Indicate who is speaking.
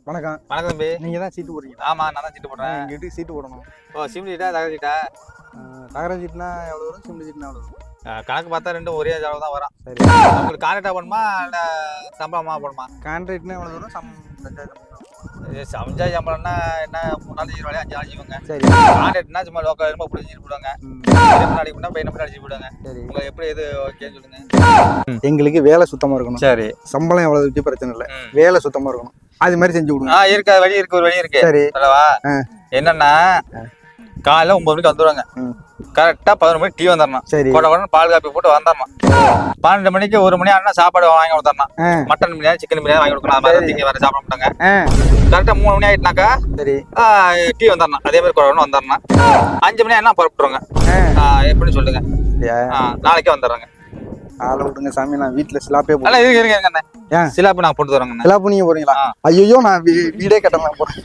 Speaker 1: வணக்கம்.
Speaker 2: வணக்கம் தம்பி.
Speaker 1: நீங்க தான் சீட்டு போடுறீங்களா?
Speaker 2: ஆமா, நான் தான் சீட்டு போடுறேன்.
Speaker 1: எங்க வீட்டுக்கு சீட்டு போடணும்.
Speaker 2: ஓ, சிமெண்ட் சீட்டா தகர சீட்டா?
Speaker 1: தகர சீட்டுனா எவ்வளோ வரும், சிமெண்ட் சீட்டுனா எவ்வளோ வரும்?
Speaker 2: கணக்கு பார்த்தா ரெண்டும் ஒரே அளவு தான் வரும்.
Speaker 1: சரி,
Speaker 2: உங்களுக்கு கான்ட்ராக்டா போடணுமா இல்லை சம்பளமா போடணுமா?
Speaker 1: கான்ட்ராக்ட்னா எவ்வளோ வரும்,
Speaker 2: சமைச்சா சம்பளம்னா என்ன 3 நாள் 20 வேலையா 5 நாள் செய்வாங்க.
Speaker 1: சரி.
Speaker 2: கான்ட்ராக்ட்னா சும்மா லோக்கல் ரொம்ப பிடிச்சி போடுவாங்க. முன்னாடி பண்ணா பையன் மட்டும் அடிச்சு போடுவாங்க.
Speaker 1: சரி.
Speaker 2: உங்களுக்கு எப்படி எது ஓகேன்னு சொல்லுங்க.
Speaker 1: எங்களுக்கு வேலை சுத்தமா இருக்கணும்.
Speaker 2: சரி.
Speaker 1: சம்பளம் எவ்வளவு பத்தி பிரச்சனை இல்லை, வேலை சுத்தமா இருக்கணும். அது மாதிரி செஞ்சு கொடுங்க.
Speaker 2: இருக்கு, அது வழி இருக்கு, ஒரு வழி இருக்கு.
Speaker 1: சரி.
Speaker 2: அல்லவா? என்னன்னா காலைல 9 மணிக்கு வந்துருவாங்க. கரெக்டா 11 மணிக்கு டீ வந்துடணும்.
Speaker 1: சரி.
Speaker 2: உடனே பால் காப்பி போட்டு வந்துடணும். 12 மணிக்கு 1 மணி ஆனா சாப்பாடு வாங்கி கொடுத்துடணும். மட்டன் பிரியாணி சிக்கன் பிரியாணி வாங்கி கொடுக்கணும். அது மாதிரி திங்க வேற சாப்பிட மாட்டாங்க. கரெக்டா 3 மணி ஆயிட்டுனாக்கா
Speaker 1: சரி
Speaker 2: டீ வந்துடணும். அதே மாதிரி குழந்தை வந்துடணும். 5 மணி ஆனா புறப்பட்டுருவாங்க. எப்படின்னு சொல்லுங்க. நாளைக்கே வந்துடுறாங்க.
Speaker 1: ஆளை விடுங்க சாமி, நான் வீட்டுல சிலாப்பே
Speaker 2: நல்லா இருங்க. சிலாப்பு நான் போட்டு தரோங்க.
Speaker 1: சிலாப்பு நீங்க போறீங்களா? ஐயோ, நான் வீடே கட்டலாம் போறேன்.